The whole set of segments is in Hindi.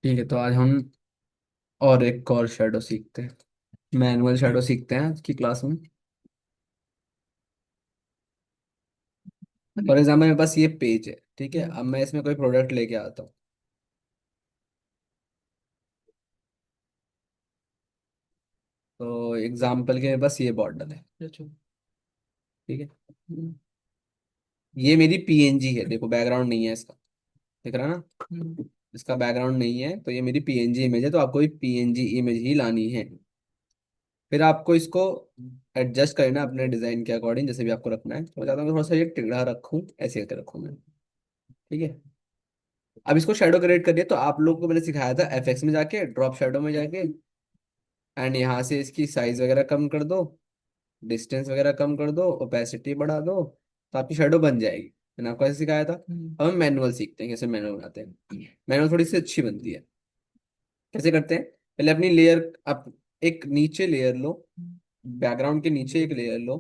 ठीक है, तो आज हम और एक और शेडो सीखते हैं। मैनुअल शेडो सीखते हैं आज की क्लास में। फॉर एग्जाम्पल मेरे पास ये पेज है, ठीक है। अब मैं इसमें कोई प्रोडक्ट लेके आता हूँ। तो एग्जाम्पल के मेरे पास ये बॉटल है, ठीक है। ये मेरी पीएनजी है, देखो बैकग्राउंड नहीं है इसका, दिख रहा है ना। इसका बैकग्राउंड नहीं है, तो ये मेरी पीएनजी इमेज है, तो आपको पीएनजी इमेज ही लानी है। फिर आपको इसको एडजस्ट करना अपने डिजाइन के अकॉर्डिंग, जैसे भी आपको रखना है। तो मैं चाहता हूँ कि थोड़ा सा ये टेढ़ा रखूँ, ऐसे करके रखूँ मैं, ठीक है। अब इसको शेडो क्रिएट करिए, तो आप लोग को मैंने सिखाया था एफएक्स में जाके, ड्रॉप शेडो में जाके, एंड यहाँ से इसकी साइज वगैरह कम कर दो, डिस्टेंस वगैरह कम कर दो, ओपेसिटी बढ़ा दो, तो आपकी शेडो बन जाएगी। मैंने आपको ऐसे सिखाया था। अब हम मैनुअल सीखते हैं, कैसे मैनुअल बनाते हैं। मैनुअल थोड़ी सी अच्छी बनती है। कैसे करते हैं, पहले अपनी लेयर, आप एक नीचे लेयर लो, बैकग्राउंड के नीचे एक लेयर लो,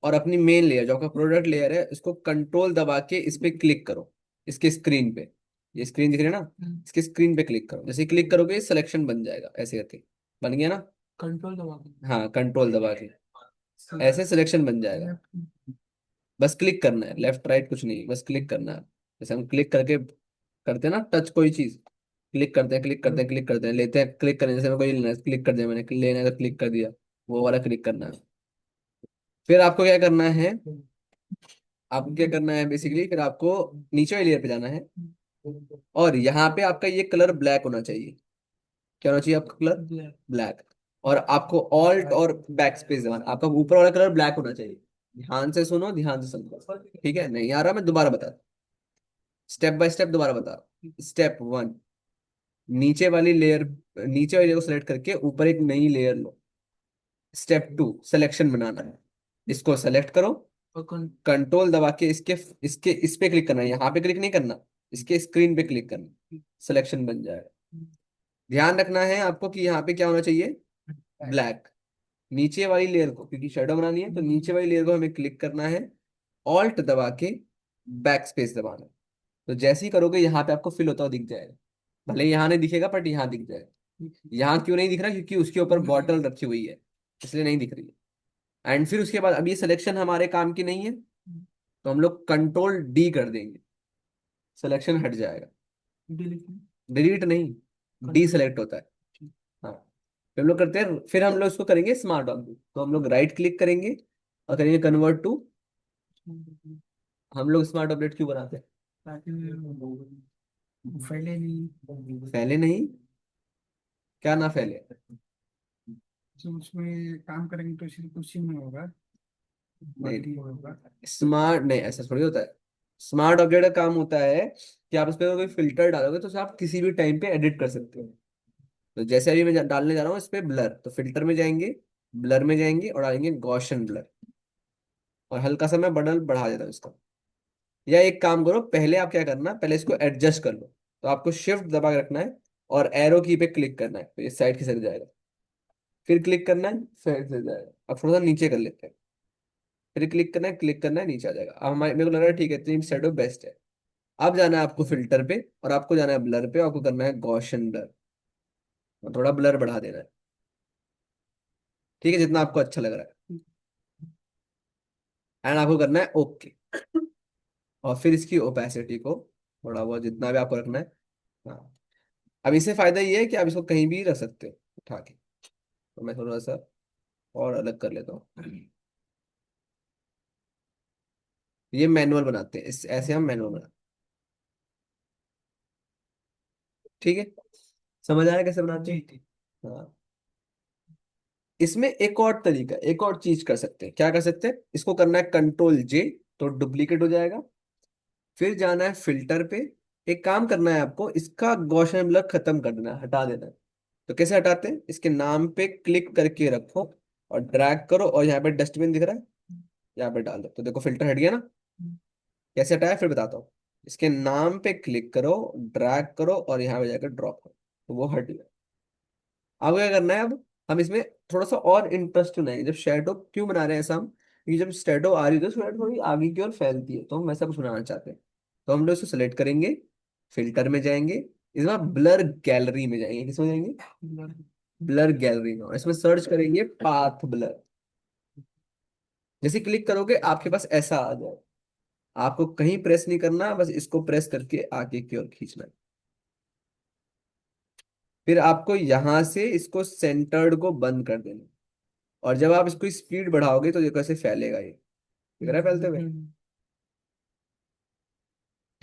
और अपनी मेन लेयर जो आपका प्रोडक्ट लेयर है, उसको कंट्रोल दबा के इस पे क्लिक करो, इसके स्क्रीन पे। ये स्क्रीन दिख रही है ना, इसके स्क्रीन पे क्लिक करो। जैसे क्लिक करोगे सिलेक्शन बन जाएगा, ऐसे करके बन गया ना। कंट्रोल दबा के, हाँ कंट्रोल दबा के ऐसे सिलेक्शन बन जाएगा। बस क्लिक करना है, लेफ्ट राइट कुछ नहीं, बस क्लिक करना है। जैसे हम क्लिक करके करते हैं ना, टच कोई चीज, क्लिक करते हैं क्लिक करते हैं क्लिक करते हैं, लेते हैं क्लिक करने, जैसे मैं कोई लेना है क्लिक कर दिया, मैंने लेना है तो क्लिक कर दिया, वो वाला क्लिक करना है। फिर आपको क्या करना है, आपको क्या करना है बेसिकली, फिर आपको नीचे वाली लेयर पे जाना है, और यहाँ पे आपका ये कलर ब्लैक होना चाहिए। क्या होना चाहिए आपका कलर? ब्लैक। और आपको ऑल्ट और बैक स्पेस दबाना, आपका ऊपर वाला कलर ब्लैक होना चाहिए। ध्यान से सुनो, ध्यान से समझो, ठीक है। नहीं आ रहा, मैं दोबारा बता, स्टेप बाय स्टेप दोबारा बता। स्टेप वन, नीचे वाली लेयर, नीचे वाली लेयर को सेलेक्ट करके ऊपर एक नई लेयर लो। स्टेप टू, सिलेक्शन बनाना है। इसको सेलेक्ट करो, और कंट्रोल दबा के इसके इसके इस पे क्लिक करना है, यहाँ पे क्लिक नहीं करना, इसके स्क्रीन पे क्लिक करना, सिलेक्शन बन जाएगा। ध्यान रखना है आपको कि यहाँ पे क्या होना चाहिए, ब्लैक। नीचे वाली लेयर को, क्योंकि शेडो बनानी है, तो नीचे वाली लेयर को हमें क्लिक करना है, ऑल्ट दबा के बैक स्पेस दबाना है। तो जैसे ही करोगे यहाँ पे आपको फिल होता हुआ दिख जाएगा। भले यहाँ नहीं दिखेगा, बट यहाँ दिख जाएगा। यहाँ क्यों नहीं दिख रहा, क्योंकि उसके ऊपर बॉटल रखी हुई है, इसलिए नहीं दिख रही है। एंड फिर उसके बाद, अब ये सिलेक्शन हमारे काम की नहीं है, तो हम लोग कंट्रोल डी कर देंगे, सिलेक्शन हट जाएगा। डिलीट नहीं, डी सेलेक्ट होता है। हाँ, फिर हम लोग करते हैं, फिर हम लोग इसको करेंगे स्मार्ट ऑब्जेक्ट, तो हम लोग राइट क्लिक करेंगे और करेंगे कन्वर्ट टू। हम लोग स्मार्ट ऑब्जेक्ट क्यों बनाते हैं? ताकि फैले नहीं, फैले नहीं, क्या ना फैले? जब उसमें काम करेंगे तो सिर्फ उसी में होगा, नहीं होगा। स्मार्ट नहीं, ऐसा थोड़ी होता है। स्मार्ट ऑब्जेक्ट का काम होता है कि आप उस पर कोई फिल्टर डालोगे तो उसे आप किसी भी टाइम पे एडिट कर सकते हो। तो जैसे अभी मैं डालने जा रहा हूँ इस पे ब्लर, तो फिल्टर में जाएंगे, ब्लर में जाएंगे और डालेंगे गॉशन ब्लर, और हल्का सा मैं बटन बढ़ा देता हूँ इसका। या एक काम करो, पहले आप क्या करना, पहले इसको एडजस्ट कर लो। तो आपको शिफ्ट दबा के रखना है, और एरो की पे क्लिक करना है, तो ये साइड की साइड जाएगा। फिर क्लिक करना है, साइड से जाएगा। अब थोड़ा सा नीचे कर लेते हैं, फिर क्लिक करना है, क्लिक करना है, नीचे आ जाएगा। अब हमारे, मेरे को लग रहा है ठीक है, तीन शेडो बेस्ट है। अब जाना है आपको फिल्टर पे, और आपको जाना है ब्लर पे, आपको करना है गॉशन ब्लर, और थोड़ा ब्लर बढ़ा देना है, ठीक है, जितना आपको अच्छा लग रहा है। एंड आपको करना है ओके, और फिर इसकी ओपेसिटी को थोड़ा बहुत जितना भी आपको रखना है। हाँ, अब इससे फायदा ये है कि आप इसको कहीं भी रख सकते हो उठा के। तो मैं थोड़ा सा और अलग कर लेता हूँ। ये मैनुअल बनाते हैं, इस ऐसे हम मैनुअल बनाते हैं, ठीक है। समझ आया कैसे बनाते हैं? हाँ, इसमें एक और तरीका, एक और चीज कर सकते हैं। क्या कर सकते हैं, इसको करना है कंट्रोल जे, तो डुप्लीकेट हो जाएगा। फिर जाना है फिल्टर पे, एक काम करना है आपको, इसका गॉसियन ब्लर खत्म कर देना है, हटा देना है। तो कैसे हटाते हैं, इसके नाम पे क्लिक करके रखो, और ड्रैग करो, और यहाँ पे डस्टबिन दिख रहा है, यहाँ पे डाल दो, तो देखो फिल्टर हट गया ना। कैसे हटाया फिर बताता हूँ। इसके नाम पे क्लिक करो, ड्रैग करो, और यहाँ पे जाकर ड्रॉप करो, तो वो हट गया। अब क्या करना है, अब हम इसमें थोड़ा सा और इंटरेस्ट बनाएंगे। जब शेडो क्यों बना रहे हैं ऐसा हम, क्योंकि जब शेडो आ रही है तो शेडो थोड़ी आगे की ओर फैलती है, तो हम वैसा कुछ बनाना चाहते हैं। तो हम लोग इसको सेलेक्ट करेंगे, फिल्टर में जाएंगे, इस बार ब्लर गैलरी में जाएंगे, किसमें जाएंगे? ब्लर गैलरी में, और इसमें सर्च करेंगे पाथ ब्लर। जैसे क्लिक करोगे आपके पास ऐसा आ जाए। आपको कहीं प्रेस नहीं करना, बस इसको प्रेस करके आगे की ओर खींचना है। फिर आपको यहां से इसको सेंटर्ड को बंद कर देना। और जब आप इसको स्पीड बढ़ाओगे तो ये कैसे फैलेगा, ये दिख रहा है फैलते हुए।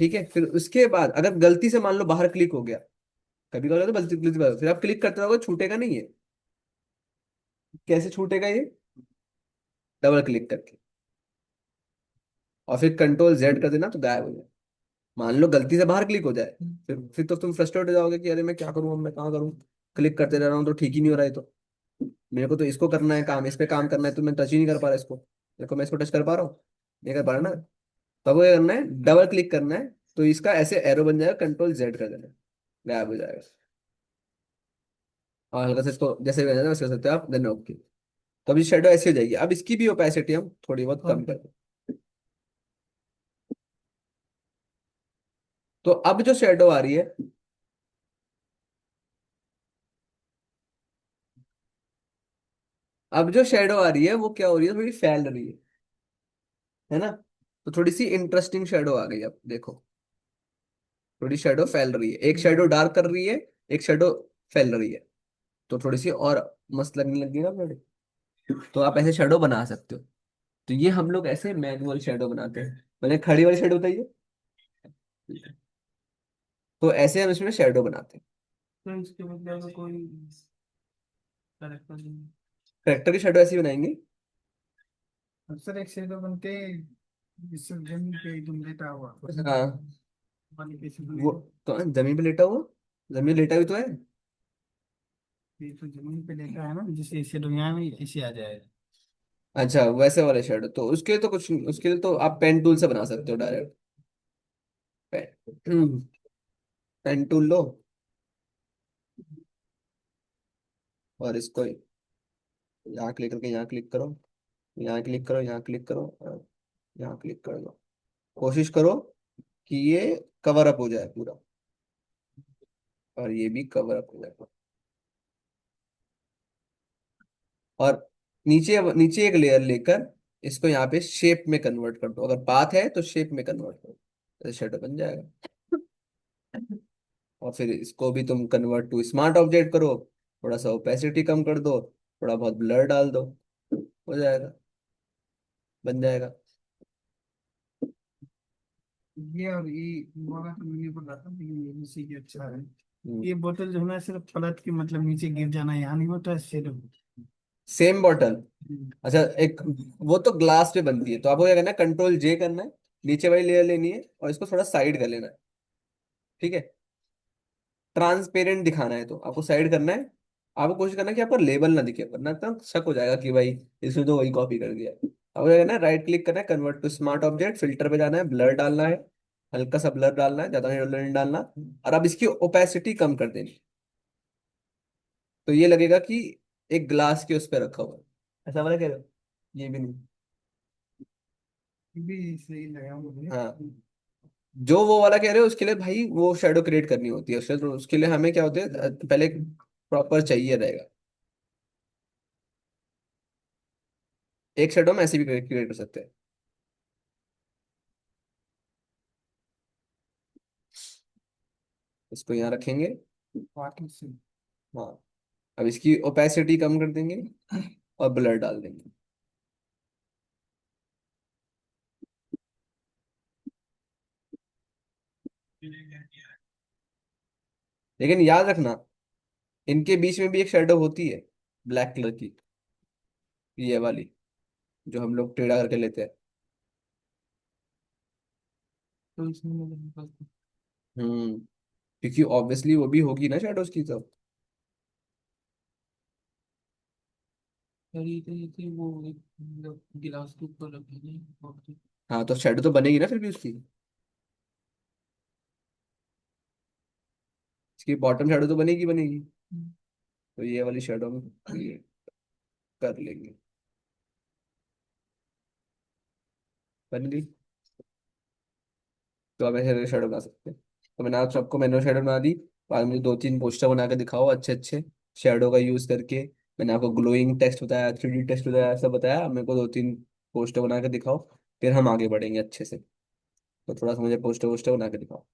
ठीक है, फिर उसके बाद अगर गलती से मान लो बाहर क्लिक हो गया, कभी कभी तो गलती गलती बाहर, फिर आप क्लिक करते रहोगे, छूटेगा नहीं है। कैसे छूटेगा ये? डबल क्लिक करके, और फिर कंट्रोल जेड कर देना तो गायब हो जाए। मान लो गलती से बाहर क्लिक हो जाए, फिर तो तुम फ्रस्ट्रेट हो जाओगे कि अरे मैं क्या करूँ, अब मैं कहाँ करूँ। क्लिक करते रह रहा हूँ तो ठीक ही नहीं हो रहा है, तो मेरे को तो इसको करना है काम, इस पे काम करना है, तो मैं टच ही नहीं कर पा रहा इसको। देखो मैं इसको टच कर पा रहा हूँ, नहीं कर पा रहा ना। तब वो ये करना है, डबल क्लिक करना है, तो इसका ऐसे एरो बन जाएगा, कंट्रोल जेड कर देना, गायब हो जाएगा। और हल्का से इसको जैसे भी आ जाए वैसे कर सकते हो आप, देन ओके। तो अभी शेडो ऐसी हो जाएगी। अब इसकी भी ओपेसिटी हम थोड़ी बहुत कम कर दें। तो अब जो शेडो आ रही है, अब जो शेडो आ रही है वो क्या हो रही है, थोड़ी फैल रही है ना। तो थोड़ी सी इंटरेस्टिंग शेडो आ गई, अब देखो। थोड़ी शेडो फैल रही है, एक शेडो डार्क कर रही है, एक शेडो फैल रही है। तो थोड़ी सी और मस्त लगने लगी ना थोड़ी। तो आप ऐसे शेडो बना सकते हो। तो ये हम लोग ऐसे मैनुअल शेडो बनाते हैं। मैंने खड़ी वाली शेडो बताइए। तो ऐसे हम इसमें शेडो बनाते हैं। तो इसके मतलब कोई करेक्टर नहीं। करेक्टर की शेडो ऐसी बनाएंगे। अक्सर एक शेडो बनते हैं, जिससे जमीन पे एकदम लेटा हुआ हाँ, पानी कैसे वो बनेगा। तो जमीन पे लेटा हुआ, जमीन लेटा भी तो है। ये तो जमीन पे लेटा है ना, जिससे इसे दुनिया में ऐसे आ जाएगा। अच्छा, वैसे वाले शेडो तो उसके लिए तो कुछ, उसके लिए तो आप पेन टूल से बना सकते हो डायरेक्ट। पेन, पेन टूल लो, और इसको यहाँ क्लिक करके यहाँ क्लिक करो, यहाँ क्लिक करो, यहाँ क्लिक करो, और यहाँ क्लिक कर दो। कोशिश करो कि ये कवर अप हो जाए पूरा, और ये भी कवर अप हो जाए। और नीचे नीचे एक लेयर लेकर इसको यहाँ पे शेप में कन्वर्ट कर दो। अगर पाथ है तो शेप में कन्वर्ट करो, तो शेडो बन जाएगा। और फिर इसको भी तुम कन्वर्ट टू स्मार्ट ऑब्जेक्ट करो, थोड़ा सा ओपेसिटी कम कर दो, थोड़ा बहुत ब्लर डाल दो, हो जाएगा, बन जाएगा। ये और ये वाला तो मैंने बोला था, लेकिन ये भी सही अच्छा है। हम्म। ये बोतल जो है ना, सिर्फ पलट के मतलब नीचे गिर जाना यहाँ नहीं होता है, शेडो। Same bottle. अच्छा, एक वो तो ग्लास पे बनती है, तो आपको क्या करना है, कंट्रोल जे करना है, नीचे वाली लेयर लेनी है और इसको थोड़ा साइड कर लेना है। ठीक है, ट्रांसपेरेंट दिखाना है तो आपको साइड करना है। आपको कोशिश करना है कि आपको लेबल ना दिखे, वरना तो शक हो जाएगा कि भाई इसने तो वही कॉपी कर दिया है। आपको क्या करना है, राइट क्लिक करना है, convert to smart object, filter पे जाना है, ब्लर डालना है, हल्का सा ब्लर डालना है, ज्यादा नहीं डालना। और अब इसकी ओपेसिटी कम कर देनी। तो ये लगेगा कि एक ग्लास के उस पर रखा हुआ है। ऐसा वाला कह रहे हो? ये भी नहीं। ये भी सही लगा मुझे। हाँ, जो वो वाला कह रहे हो उसके लिए भाई वो शेडो क्रिएट करनी होती है, उसके लिए हमें क्या होते हैं, पहले प्रॉपर चाहिए रहेगा। एक शेडो में ऐसे भी क्रिएट कर सकते हैं। इसको यहाँ रखेंगे। बाकी से हाँ, अब इसकी ओपेसिटी कम कर देंगे और ब्लर डाल देंगे। लेकिन याद रखना, इनके बीच में भी एक शेडो होती है, ब्लैक कलर की, ये वाली, जो हम लोग टेढ़ा करके लेते हैं। तो इसमें मतलब हम्म, क्योंकि ऑब्वियसली वो भी होगी ना शेडोज की तो। ये थी वो एक मतलब गिलास के ऊपर रखेंगे और हाँ, तो शेडो तो बनेगी ना फिर भी उसकी। इसकी बॉटम शेडो तो बनेगी बनेगी। तो ये वाली शेडो में ये कर लेंगे, बन गई। तो अब ऐसे शेडो बना सकते हैं। तो मैंने आप सबको मैनुअल शेडो बना दी। बाद मुझे 2-3 पोस्टर बना के दिखाओ अच्छे अच्छे, शेडो का यूज करके। मैंने आपको ग्लोइंग टेक्स्ट बताया, 3D टेक्स्ट बताया, सब बताया, मेरे को 2-3 पोस्टर बना के दिखाओ। फिर हम आगे बढ़ेंगे अच्छे से। तो थोड़ा सा मुझे पोस्टर वोस्टर बना के दिखाओ।